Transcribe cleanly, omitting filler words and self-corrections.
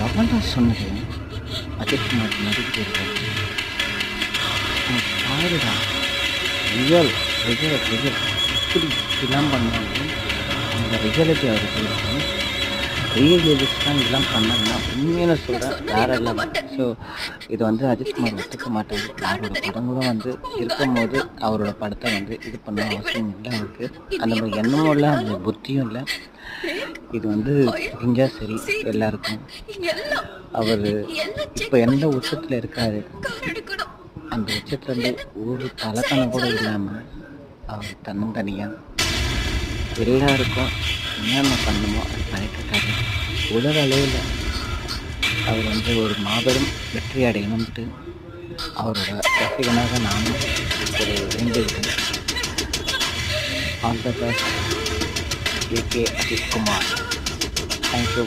எவன்டா சொன்னது அஜித்குமார் நடிக்கிறது? பாருடா, ரியல் ரியல் ரியல் இப்படி இதெல்லாம் பண்ணாலும் அந்த ரியாலிட்டி அவருக்கு இருக்கும். ரியல் தான் இதெல்லாம் பண்ணாங்கன்னா உண்மையான சொல்கிறேன் வேறு லெவல். ஸோ இது வந்து அஜித்குமார் ஒத்துக்க மாட்டாங்க. அவரோட படங்களும் வந்து இருக்கும்போது அவரோட படத்தை வந்து இது பண்ண அவசியம் இல்லை அவருக்கு. அந்த மாதிரி எண்ணமும் இல்லை, அந்த புத்தியும் இல்லை. இது வந்து புரிஞ்சால் சரி எல்லாருக்கும். அவர் இப்போ எந்த உச்சத்தில் இருக்காரு, அந்த உச்சத்துலேருந்து ஒரு தலக்கணம் கூட இல்லாமல் அவர் தன்னந்தனியாக எல்லாருக்கும் என்னென்ன பண்ணணுமோ அது பண்ணிட்டுருக்காரு. உலக அளவில் அவர் வந்து ஒரு மாபெரும் வெற்றி அடையணும்ட்டு அவரோட ரசிகனாக நானும் ஒரு வேண்டியிருக்கேன். All the best AK Ajith Kumar. Thank you.